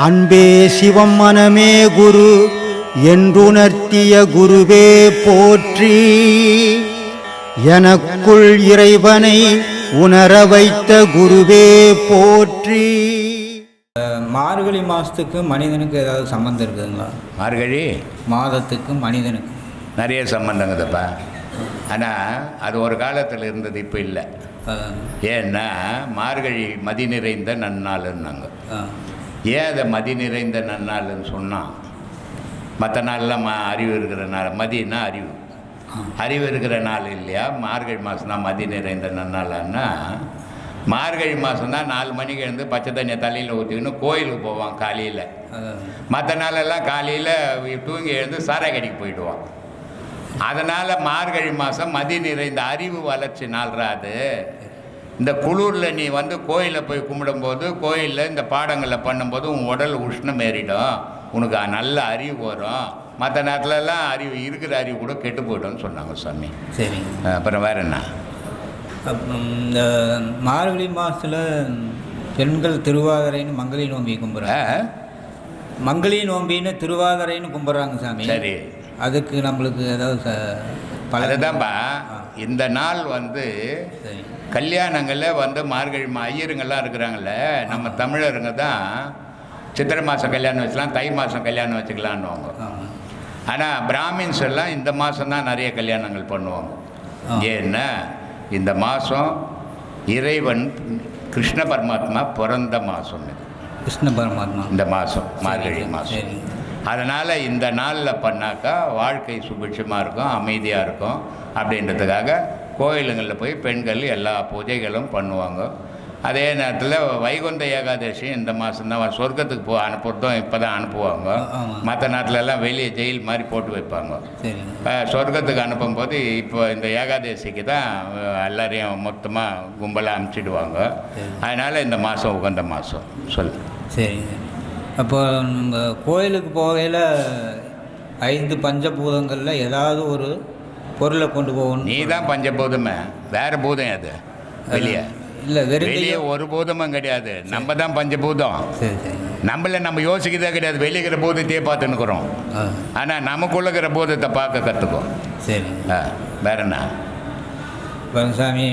அன்பே சிவம் மனமே குரு என்றுணர்த்திய குருவே போற்றி. எனக்குள் இறைவனை உணர வைத்த குருவே போற்றி. மார்கழி மாதத்துக்கு மனிதனுக்கு ஏதாவது சம்மந்தம் இருக்குதுங்களா? மார்கழி மாதத்துக்கு மனிதனுக்கு நிறைய சம்பந்தங்கதப்பா. ஆனால் அது ஒரு காலத்தில் இருந்தது, இப்போ இல்லை. ஏன்னா மார்கழி மதி நிறைந்த நன்னாளுன்னாங்க. ஏன் அதை மதி நிறைந்த நன்னாள்னு சொன்னால், மற்ற நாள்லாம் அறிவு இருக்கிற நாள். மதினா அறிவு, அறிவு இருக்கிற நாள் இல்லையா? மார்கழி மாதம் தான் மதி நிறைந்த நன்னாளான்னா, மார்கழி மாதம் தான் 4 மணிக்கு எழுந்து பச்சை தண்ணியை தலையில் ஊற்றிக்கின்னு கோயிலுக்கு போவான் காலையில். மற்ற நாளெல்லாம் காலையில் தூங்கி எழுந்து சாராய கடைக்கு போயிடுவான். அதனால் மார்கழி மாதம் மதி நிறைந்த அறிவு வளர்ச்சி நாள்றாது. இந்த குளிரில் நீ வந்து கோயிலில் போய் கும்பிடும்போது, கோயிலில் இந்த பாடங்களை பண்ணும்போது உன் உடல் உஷ்ணம் ஏறிடும், உனக்கு நல்ல அறிவு வரும். மற்ற நேரத்துலலாம் அறிவு இருக்கிற அறிவு கூட கெட்டு போய்டும்னு சொன்னாங்க சாமி. சரி, அப்புறம் வேறு என்ன? இந்த மார்கழி மாதத்தில் பெண்கள் திருவாதிரைன்னு மங்களி நோம்பி கும்பிட்றாங்க. மங்களி நோம்பின்னு திருவாதிரைன்னு கும்பிட்றாங்க சாமி. சரி, அதுக்கு நம்மளுக்கு ஏதாவது அதுதான்ப்பா. இந்த நாள் வந்து கல்யாணங்களில் வந்து மார்கழி ஐயருங்கள்லாம் இருக்கிறாங்கள, நம்ம தமிழருங்க தான் சித்திரை மாதம் கல்யாணம் வச்சுக்கலாம், தை மாதம் கல்யாணம் வச்சுக்கலான்னுவாங்க. ஆனால் பிராமின்ஸ் எல்லாம் இந்த மாதம் தான் நிறைய கல்யாணங்கள் பண்ணுவாங்க. ஏன்னா இந்த மாதம் இறைவன் கிருஷ்ண பரமாத்மா பிறந்த மாதம் இது. கிருஷ்ண பரமாத்மா இந்த மாதம் மார்கழி மாதம். அதனால் இந்த நாளில் பண்ணாக்கா வாழ்க்கை சுபிட்சமாக இருக்கும், அமைதியாக இருக்கும். அப்படின்றதுக்காக கோயிலுங்களில் போய் பெண்கள் எல்லா பூஜைகளும் பண்ணுவாங்க. அதே நேரத்தில் வைகுண்ட ஏகாதசி இந்த மாதம் தான் சொர்க்கத்துக்கு அனுப்புறதும் இப்போ தான் அனுப்புவாங்க. மற்ற நாட்டிலெல்லாம் வெளியே ஜெயில் மாதிரி போட்டு வைப்பாங்க. சொர்க்கத்துக்கு அனுப்பும்போது இப்போ இந்த ஏகாதசிக்கு தான் எல்லாரையும் மொத்தமாக கும்பலாக அனுப்பிச்சிடுவாங்க. அதனால் இந்த மாதம் உகந்த மாதம் சொல். சரி, அப்போ நம்ம கோயிலுக்கு போகையில் 5 பஞ்சபூதங்களில் ஏதாவது ஒரு பொருளை கொண்டு போகணும். நீ தான் பஞ்சபூதமே, வேறு பூதம் அது வெளியே இல்லை. வெளியே ஒரு பூதமும் கிடையாது, நம்ம தான் பஞ்சபூதம். சரி சரி, நம்ம யோசிக்கிறதே கிடையாது. வெளியிற பூதத்தையே பார்த்துன்னுக்குறோம். ஆனால் நமக்குள்ள இருக்கிற பூதத்தை பார்க்க கற்றுக்கோம். சரி, வேற என்ன சாமி?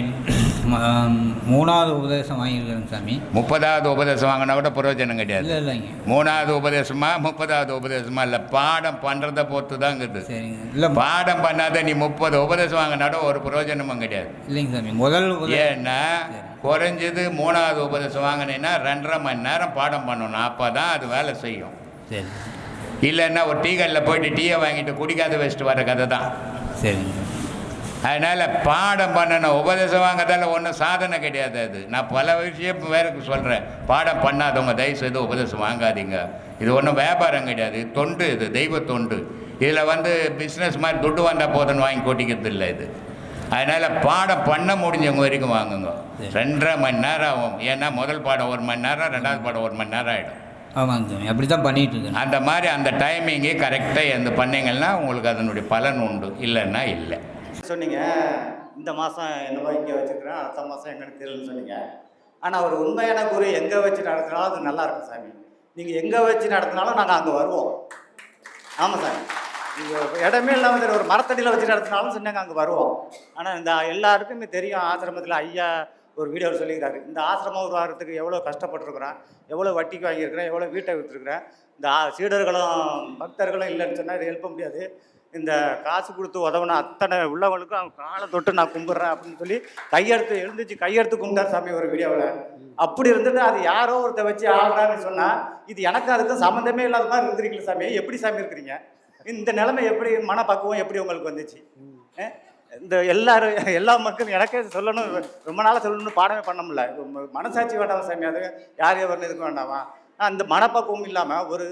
3வது உபதேசம் வாங்கியிருக்கிறேன் சாமி. 30வது உபதேசம் வாங்கினா கூட பிரயோஜனம் கிடையாது. இல்லை இல்லைங்க, 3வது உபதேசமா 30வது உபதேசமா இல்லை, பாடம் பண்ணுறதை பொறுத்து தாங்குது. சரிங்க. இல்லை, பாடம் பண்ணாத நீ 30 உபதேசம் வாங்கினாட ஒரு பிரயோஜனமும் கிடையாது. இல்லைங்க சாமி. முதல் ஏன்னா குறைஞ்சது 3வது உபதேசம் வாங்கினீங்கன்னா 2.5 மணி நேரம் பாடம் பண்ணணும். அப்போ தான் அது வேலை செய்யும். சரி, இல்லைன்னா ஒரு டீ கடையில் போயிட்டு டீயை வாங்கிட்டு குடிக்காத வச்சுட்டு வர கதை தான். சரிங்க. அதனால் பாடம் பண்ணணும். உபதேசம் வாங்கிறதால ஒன்றும் சாதனை கிடையாது. அது நான் பல விஷயம் வேறுக்கு சொல்கிறேன். பாடம் பண்ணாதவங்க தயவு செய்து உபதேசம் வாங்காதீங்க. இது ஒன்றும் வியாபாரம் கிடையாது, தொண்டு. இது தெய்வ தொண்டு. இதில் வந்து பிஸ்னஸ் மாதிரி துட்டு வந்தால் போதுன்னு வாங்கி கொட்டிக்கிறது இல்லை இது. அதனால் பாடம் பண்ண முடிஞ்சவங்க வரைக்கும் வாங்குங்க. 2.5 மணி நேரம் ஆகும். ஏன்னா முதல் பாடம் 1 மணி நேரம், 2வது பாடம் 1 மணி நேரம் ஆகிடும். ஆமாங்க சாமி, அப்படி தான் பண்ணிகிட்டு இருக்கேன். அந்த மாதிரி அந்த டைமிங்கே கரெக்டாக எந்த பண்ணிங்கன்னா உங்களுக்கு அதனுடைய பலன் உண்டு, இல்லைன்னா இல்லை. சொன்னீங்க இந்த மாதம் என்ன மாதிரி இங்கே வச்சுருக்கிறேன், அடுத்த மாதம் எங்கன்னு தெரியலன்னு சொன்னீங்க. ஆனால் ஒரு உண்மையான குரு எங்கே வச்சு நடத்தினாலும் அது நல்லா இருக்கும் சாமி. நீங்கள் எங்கே வச்சு நடத்தினாலும் நாங்கள் அங்கே வருவோம். ஆமாம் சாமி, நீங்கள் இடமே இல்லாமல் ஒரு மரத்தடியில் வச்சு நடத்தினாலும் சொன்னாங்க அங்கே வருவோம். ஆனால் இந்த எல்லாருக்குமே தெரியும், ஆசிரமத்தில் ஐயா ஒரு வீடியோவில் சொல்லிக்கிறாரு, இந்த ஆசிரமம் உருவாகிறதுக்கு எவ்வளோ கஷ்டப்பட்டுருக்குறேன், எவ்வளோ வட்டிக்கு வாங்கியிருக்கிறேன், எவ்வளோ வீட்டை விற்றுருக்குறேன். இந்த சீடர்களும் பக்தர்களும் இல்லைன்னு சொன்னால் இதை எழுப்ப முடியாது. இந்த காசு கொடுத்து உதவின அத்தனை உள்ளவங்களுக்கும் அவங்க காலை தொட்டு நான் கும்பிட்றேன் அப்படின்னு சொல்லி கையெடுத்து கும்பிட்டார் சாமி ஒரு வீடியோவில். அப்படி இருந்துட்டு அது யாரோ ஒருத்த வச்சு ஆடுறான்னு சொன்னால் இது எனக்கு அதுக்கும் சம்மந்தமே இல்லாத மாதிரி இருந்திருக்கீங்களா சாமி? எப்படி சாமி இருக்கிறீங்க? இந்த நிலைமை எப்படி, மனப்பக்குவம் எப்படி உங்களுக்கு வந்துச்சு? இந்த எல்லா மக்களும் எனக்கே சொல்லணும், ரொம்ப நாளாக சொல்லணும்னு பாடமே பண்ண முடியல. மனசாட்சி வேண்டாமா சாமி? அது யார் எவர்னு எதுக்கும் வேண்டாமா? அந்த மனப்பக்குவம் இல்லாமல் ஒரு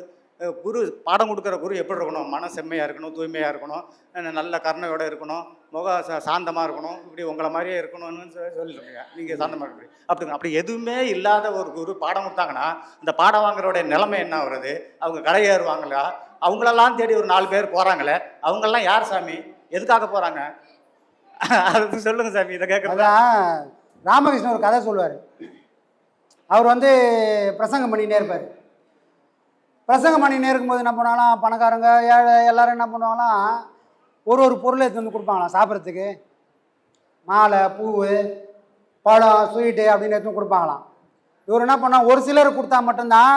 குரு பாடம் கொடுக்குற குரு எப்படி இருக்கணும்? மன செம்மையாக இருக்கணும், தூய்மையாக இருக்கணும், நல்ல கருணையோடு இருக்கணும், சாந்தமாக இருக்கணும், இப்படி உங்களை மாதிரியே இருக்கணும்னு சொல்லியிருக்கீங்க. நீங்கள் சாந்தமாக இருக்கணும் அப்படி எதுவுமே இல்லாத ஒரு குரு பாடம் கொடுத்தாங்கன்னா அந்த பாடம் வாங்குறோடைய நிலைமை என்ன வருது? அவங்க கடையேறுவாங்களா? அவங்களெல்லாம் தேடி ஒரு 4 பேர் போகிறாங்களே, அவங்கெல்லாம் யார் சாமி? எதுக்காக போகிறாங்க? அது சொல்லுங்கள் சாமி. இதை கேட்குறதான் ராமகிருஷ்ணன் ஒரு கதை சொல்லுவார். அவர் வந்து பிரசங்கம் பண்ணிகிட்டே இருப்பார். பிரசங்கம் பண்ணினே இருக்கும்போது என்ன பண்ணுவாங்களாம், பணக்காரங்க ஏழை எல்லோரும் என்ன பண்ணுவாங்களாம், ஒரு பொருளை எடுத்து வந்து கொடுப்பாங்களாம் சாப்பிட்றதுக்கு. மாலை, பூ, பழம், ஸ்வீட்டு அப்படின்னு எடுத்து கொடுப்பாங்களாம். இவர் என்ன பண்ணால் ஒரு சிலர் கொடுத்தா மட்டும்தான்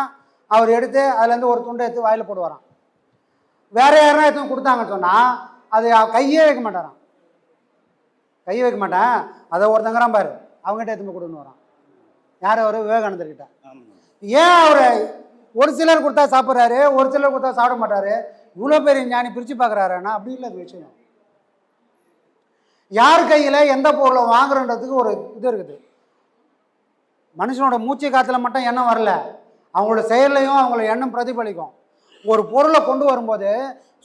அவர் எடுத்து அதுலேருந்து ஒரு துண்டை எடுத்து வாயில் போடுவாராம். வேறு யாருன்னா எடுத்து கொடுத்தாங்கன்னு சொன்னால் அது கையே வைக்க மாட்டாராம். கையை வைக்க மாட்டேன், அதை ஒருத்தங்கிறான் பாரு, அவங்ககிட்ட எடுத்து கொடுன்னு வரான். யார் அவர்? விவேகானந்தர்கிட்ட. ஏன் அவர் ஒரு சிலர் கொடுத்தா சாப்பிட்றாரு, ஒரு சிலர் கொடுத்தா சாப்பிட மாட்டாரு? இவ்வளோ பெரிய ஞானி பிரித்து பார்க்குறாருன்னா அப்படி இல்லை அது விஷயம். யார் கையில் எந்த பொருளை வாங்குறன்றதுக்கு ஒரு இது இருக்குது. மனுஷனோட மூச்சு காற்றுல மட்டும் எண்ணம் வரல, அவங்களோட செயல்லையும் அவங்களோட எண்ணம் பிரதிபலிக்கும். ஒரு பொருளை கொண்டு வரும்போது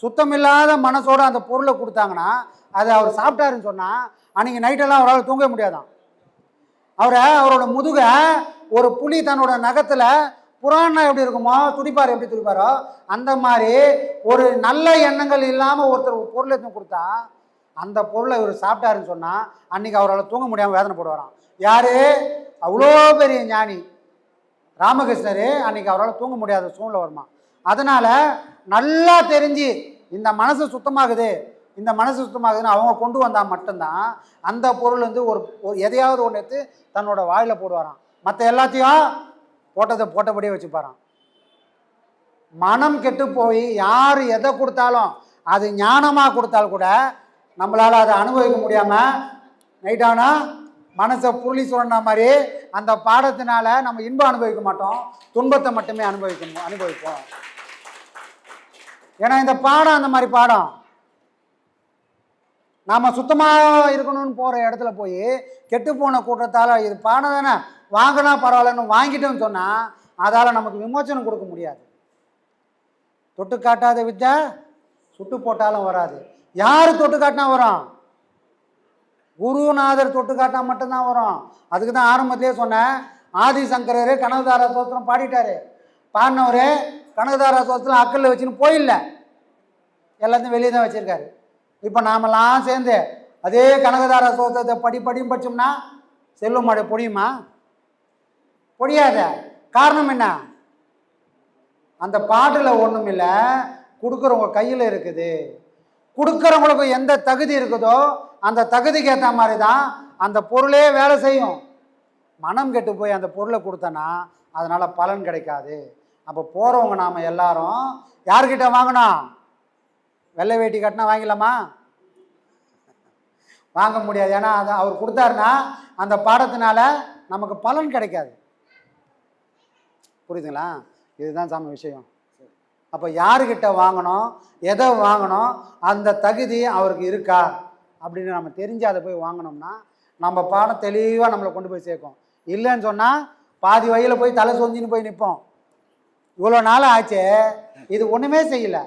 சுத்தமில்லாத மனசோடு அந்த பொருளை கொடுத்தாங்கன்னா அதை அவர் சாப்பிட்டாருன்னு சொன்னால் அன்றைக்கி நைட்டெல்லாம் அவரால் தூங்க முடியாதான். அவரோட முதுகை ஒரு புலி தன்னோட நகத்தில் புறான்னா எப்படி இருக்குமோ, துடிப்பார் எப்படி துடிப்பாரோ, அந்த மாதிரி ஒரு நல்ல எண்ணங்கள் இல்லாமல் ஒருத்தர் பொருளை எடுத்து கொடுத்தா அந்த பொருளை இவர் சாப்பிட்டாருன்னு சொன்னால் அன்றைக்கி அவரால் தூங்க முடியாமல் வேதனை போடுவாராம். யார்? அவ்வளோ பெரிய ஞானி ராமகிருஷ்ணர். அன்றைக்கி அவரால் தூங்க முடியாத சூழ்நிலை வருமா. அதனால் நல்லா தெரிஞ்சு இந்த மனசு சுத்தமாகுது, இந்த மனசு சுத்தமாகுதுன்னு அவங்க கொண்டு வந்தால் மட்டும்தான் அந்த பொருள் வந்து ஒரு எதையாவது ஒன்று எடுத்து தன்னோட வாயில் போடுவாராம். மற்ற எல்லாத்தையும் போட்டபடியே வச்சுப்பாராம். மனம் கெட்டு போய் யார் எதை கொடுத்தாலும் அது ஞானமாக கொடுத்தால் கூட நம்மளால் அதை அனுபவிக்க முடியாமல் நைட்டானா மனசை புள்ளி சுரண்ட மாதிரி அந்த பாடத்தினால நம்ம இன்பம் அனுபவிக்க மாட்டோம், துன்பத்தை மட்டுமே அனுபவிப்போம். ஏன்னா இந்த பாடம் அந்த மாதிரி பாடம். நாம் சுத்தமாக இருக்கணும்னு போகிற இடத்துல போய் கெட்டுப்போன கூட்டத்தால் இது பாடம் தானே வாங்கினா பரவாயில்லன்னு வாங்கிட்டோன்னு சொன்னால் அதால் நமக்கு விமோச்சனம் கொடுக்க முடியாது. தொட்டு காட்டாத வித்தை சுட்டு போட்டாலும் வராது. யார் தொட்டு காட்டினா வரும்? குருநாதர் தொட்டு காட்டினா மட்டும்தான் வரும். அதுக்கு தான் ஆரம்பத்திலே சொன்னேன், ஆதிசங்கரர் கனகதாரா சோத்திரம் பாடிட்டாரு. பாடினவர் கனகதாரா சோத்திரம் அக்கல்ல வச்சுன்னு போயில்லை, எல்லாத்தையும் வெளியே தான் வச்சுருக்காரு. இப்போ நாமெல்லாம் சேர்ந்து அதே கனகதாரா சோத்திரத்தை படியும் படிச்சோம்னா செல்வம் மழை பொழியுமா? பொழியாத. காரணம் என்ன? அந்த பாட்டில் ஒன்றும் இல்லை, கொடுக்குறவங்க கையில் இருக்குது. கொடுக்குறவங்களுக்கு எந்த தகுதி இருக்குதோ அந்த தகுதிக்கு ஏற்ற மாதிரி தான் அந்த பொருளே வேலை செய்யும். மனம் கெட்டு போய் அந்த பொருளை கொடுத்தனா அதனால் பலன் கிடைக்காது. அப்போ போகிறவங்க நாம் எல்லாரும் யார்கிட்ட வாங்கணும்? வெள்ளை வேட்டி கட்டினா வாங்கிடலாமா? வாங்க முடியாது. ஏன்னா அதை அவர் கொடுத்தாருன்னா அந்த பாடத்தினால நமக்கு பலன் கிடைக்காது. புரியுதுங்களா? இதுதான் சாமி விஷயம். அப்போ யாருக்கிட்ட வாங்கணும், எதை வாங்கணும், அந்த தகுதி அவருக்கு இருக்கா அப்படின்னு நம்ம தெரிஞ்சு அதை போய் வாங்கினோம்னா நம்ம பாடம் தெளிவாக நம்மளை கொண்டு போய் சேர்க்கும். இல்லைன்னு சொன்னால் பாதி வழியில் போய் தலை சொஞ்சின்னு போய் நிற்போம். இவ்வளோ நாள் ஆச்சு, இது ஒன்றுமே செய்யலை.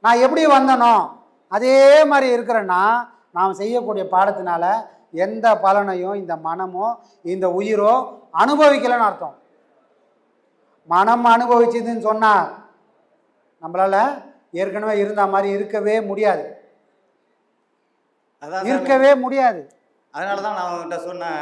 நான் எப்படி வந்தனோ அதே மாதிரி இருக்கிறேன்னா நாம் செய்யக்கூடிய பாடத்தினால எந்த பலனையும் இந்த மனமோ இந்த உயிரோ அனுபவிக்கலைன்னு அர்த்தம். மனம் அனுபவிச்சதுன்னு சொன்னால் நம்மளால் ஏற்கனவே இருந்த மாதிரி இருக்கவே முடியாது, இருக்கவே முடியாது. அதனால தான் நான் அவங்ககிட்ட சொன்னேன்,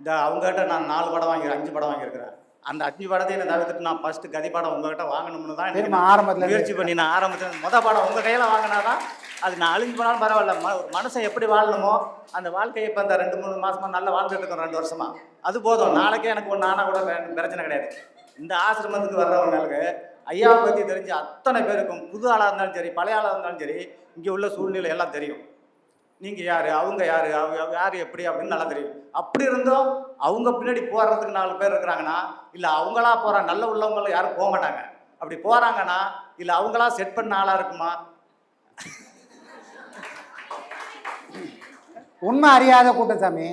இந்த அவங்ககிட்ட நான் 4 படம் 5 படம் வாங்கியிருக்கிறேன். அந்த 5 படத்தையும் தவிர்த்துட்டு நான் ஃபஸ்ட்டு கதி படம் உங்ககிட்ட வாங்கணும்னு தான் ஆரம்பத்தில் முயற்சி பண்ணி நான் ஆரம்பத்தில் மொதல் படம் உங்கள் கையில் வாங்கினா தான் அது நான் அழிஞ்சு போனாலும் பரவாயில்ல. ஒரு மனுஷன் எப்படி வாழணுமோ அந்த வாழ்க்கையை இப்போ அந்த 2-3 மாதமாக நல்லா வாழ்ந்துட்டு இருக்கோம், 2 வருஷமாக. அது போதும். நாளைக்கே எனக்கு ஒன்று ஆனால் கூட பிரச்சனை கிடையாது. இந்த ஆசிரமத்துக்கு வர்றவங்களுக்கு ஐயாவை பற்றி தெரிஞ்ச அத்தனை பேருக்கும் புது ஆளாக இருந்தாலும் சரி பழைய ஆளாக இருந்தாலும் சரி இங்கே உள்ள சூழ்நிலை எல்லாம் தெரியும். நீங்கள் யார், அவங்க யார், யார் எப்படி அப்படின்னு நல்லா தெரியும். அப்படி இருந்தும் அவங்க பின்னாடி போகிறதுக்கு 4 பேர் இருக்கிறாங்கன்னா இல்லை அவங்களா போகிற நல்ல உள்ளவங்களும் யாரும் போக மாட்டாங்க. அப்படி போகிறாங்கன்னா இல்லை அவங்களா செட் பண்ண ஆளாக இருக்குமா? உண்மை அறியாத கூட்டம் சாமி,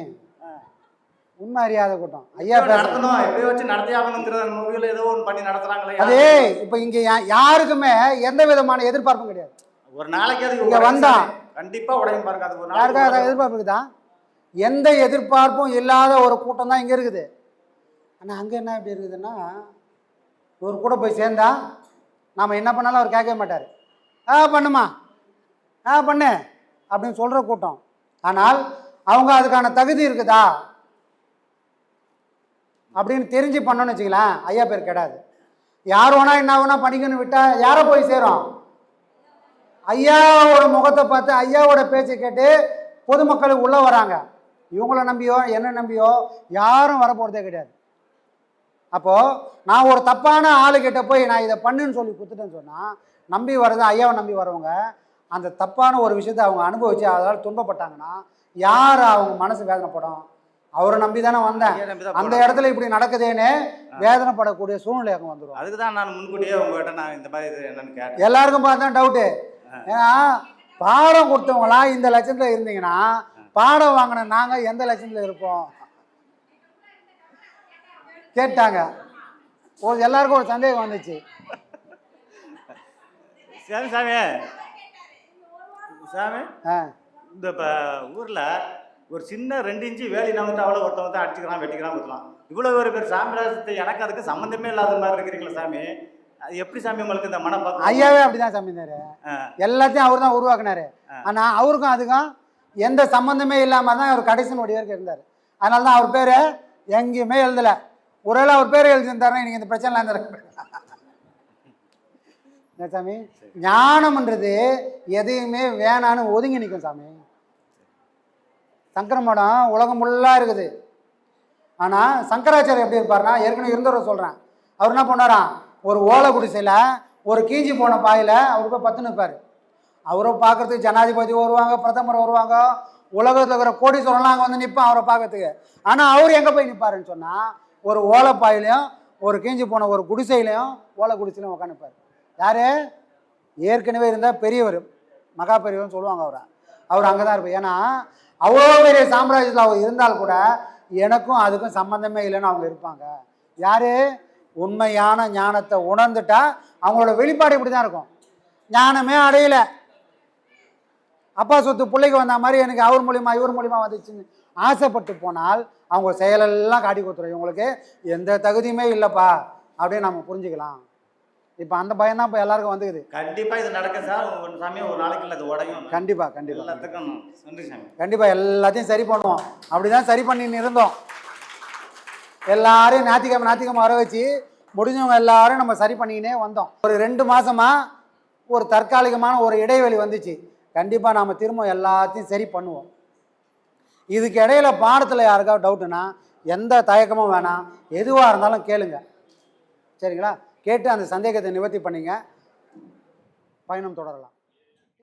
உண்மை அறியாத கூட்டம். ஐயா நடத்தணும், எப்படி வச்சு நடத்தி ஆகணுங்கிற முடிவில் ஏதோ ஒன்று பண்ணி நடத்துகிறாங்களே. அதே இப்போ இங்கே யாருக்குமே எந்த விதமான எதிர்பார்ப்பும் கிடையாது. ஒரு நாளைக்கு அது இங்கே வந்தா கண்டிப்பாக உடையும் பாருங்க. அது ஒரு யாருக்காக எதிர்பார்ப்பு தான்? எந்த எதிர்பார்ப்பும் இல்லாத ஒரு கூட்டம் தான் இங்கே இருக்குது. ஆனால் அங்கே என்ன எப்படி இருக்குதுன்னா, ஒரு கூட போய் சேர்ந்தா நாம் என்ன பண்ணாலும் அவர் கேட்கவே மாட்டார். பண்ணுமா, பண்ணு அப்படின்னு சொல்கிற கூட்டம். ஆனால் அவங்க அதுக்கான தகுதி இருக்குதா அப்படின்னு தெரிஞ்சு பண்ணோன்னு வச்சுக்கலாம், ஐயா பேர் கிடையாது. யார் வேணா என்ன வேணா பண்ணிக்கணும்னு விட்டா யாரை போய் சேரும்? ஐயாவோட முகத்தை பார்த்து ஐயாவோட பேச்சை கேட்டு பொதுமக்களுக்கு உள்ளே வராங்க. இவங்கள நம்பியோ என்ன நம்பியோ யாரும் வரப்போகிறதே கிடையாது. அப்போது நான் ஒரு தப்பான ஆளுக்கிட்ட போய் நான் இதை பண்ணுன்னு சொல்லி கொடுத்துட்டேன்னு சொன்னால் நம்பி வர்றது ஐயாவை நம்பி வரவங்க அந்த தப்பான ஒரு விஷயத்தை அவங்க அனுபவித்து அதனால் துன்பப்பட்டாங்கன்னா யார் அவங்க மனசு வேதனைப்படும்? அவரை நம்பி தானே வந்தேன், அந்த இடத்துல இப்படி நடக்குதேன்னு வேதனைப்படக்கூடிய சூழ்நிலை அங்கே வந்துடும். அதுக்கு தான் நான் முன்கூட்டியே உங்ககிட்ட நான் இந்த மாதிரி இது என்னன்னு கேட்டேன். எல்லாருக்கும் பார்த்தா டவுட்டு. ஏன்னா பாடம் கொடுத்தவங்களா இந்த லட்சத்தில் இருந்தீங்கன்னா பாடம் வாங்கின நாங்கள் எந்த லட்சத்தில் இருப்போம் கேட்டாங்க. எல்லாருக்கும் ஒரு சந்தேகம் வந்துச்சு. சரி சாமி, சாமி இந்த இப்போ ஊரில் ஒரு சின்ன 2 இன்ச்சு வேலி நம்பிட்டு அவ்வளோ ஒருத்தவங்க தான் அடிச்சுக்கிறான் வெட்டிக்கிறான் கொடுக்கலாம். இவ்வளோ ஒரு பேர் சாமிராஜத்தை எனக்கு அதுக்கு சம்மந்தமே இல்லாத மாதிரி இருக்கிறீங்களா சாமி? அது எப்படி சாமி உங்களுக்கு இந்த மனப்பக்கம்? ஐயாவே அப்படிதான் சாமி இருந்தாரு, எல்லாத்தையும் அவர் தான் உருவாக்குனாரு. ஆனால் அவருக்கும் அதுக்கும் எந்த சம்மந்தமே இல்லாமல் தான் அவர் கடைசி நொடி வரைக்கும் இருந்தார். அதனால தான் அவர் பேர் எங்கேயுமே எழுதலை. ஒருவேளை அவர் பேர் எழுதியிருந்தாருன்னா இன்னைக்கு இந்த பிரச்சனை இருந்திருக்கு சாமி. ஞானம்ன்றது எதையுமே வேணான்னு ஒதுங்கி நிற்கும் சாமி. சங்கர மடம் உலகம் ஃபுல்லாக இருக்குது. ஆனால் சங்கராச்சாரியர் எப்படி இருப்பார்னா, ஏற்கனவே இருந்தவரை சொல்கிறேன், அவர் என்ன பண்ணாராம், ஒரு ஓலை குடிசையில் ஒரு கீஞ்சி போன பாயில் அவர் போய் பத்து நிற்பார். அவரை பார்க்குறதுக்கு ஜனாதிபதி வருவாங்க, பிரதமர் வருவாங்க, உலகத்தில் இருக்கிற கோடீஸ்வரம்லாம் அங்கே வந்து நிற்பான் அவரை பார்க்கறதுக்கு. ஆனால் அவர் எங்கே போய் நிற்பாருன்னு சொன்னால் ஒரு ஓலைப்பாயிலையும் ஒரு கீஞ்சி போன ஒரு குடிசையிலையும் ஓலை குடிசையிலையும் உட்காந்துப்பார். யார்? ஏற்கனவே இருந்தால் பெரியவர், மகா பெரியவர்னு சொல்லுவாங்க அவரை. அவர் அங்கே தான் இருப்பார். ஏன்னா அவ்வளோ பெரிய சாம்ராஜ்யத்தில் அவர் இருந்தால் கூட எனக்கும் அதுக்கும் சம்மந்தமே இல்லைன்னு அவங்க இருப்பாங்க. யார்? உண்மையான ஞானத்தை உணர்ந்துட்டா அவங்களோட வெளிப்பாடு இப்படி தான் இருக்கும். ஞானமே அடையலை, அப்பா சொத்து பிள்ளைக்கு வந்த மாதிரி எனக்கு அவர் மூலிமா இவர் மூலிமா வந்துச்சுன்னு ஆசைப்பட்டு போனால் அவங்க செயலெல்லாம் காட்டி கொடுத்துரும். இவங்களுக்கு எந்த தகுதியுமே இல்லைப்பா அப்படின்னு நம்ம புரிஞ்சுக்கலாம். இப்போ அந்த பயம் தான் இப்போ எல்லாருக்கும் வந்துக்குது. கண்டிப்பாக இது நடக்கும் சார். ஒரு சமயம் ஒரு நாளைக்கு இல்லை அது உடையும். கண்டிப்பாக எல்லாத்துக்கும் நன்றி சாமி. கண்டிப்பாக எல்லாத்தையும் சரி பண்ணுவோம். அப்படி தான் சரி பண்ணின்னு இருந்தோம். எல்லாரையும் ஞாயிற்றுக்கிழமை வர வச்சு முடிஞ்சவங்க எல்லாரும் நம்ம சரி பண்ணிக்கினே வந்தோம். ஒரு 2 மாதமாக ஒரு தற்காலிகமான ஒரு இடைவெளி வந்துச்சு. கண்டிப்பாக நாம் திரும்ப எல்லாத்தையும் சரி பண்ணுவோம். இதுக்கு இடையில பாடத்தில் யாருக்காவது டவுட்டுன்னா எந்த தயக்கமும் வேணாம், எதுவாக இருந்தாலும் கேளுங்க, சரிங்களா? கேட்டு அந்த சந்தேகத்தை நிவர்த்தி பண்ணிங்க, பயணம் தொடரலாம்.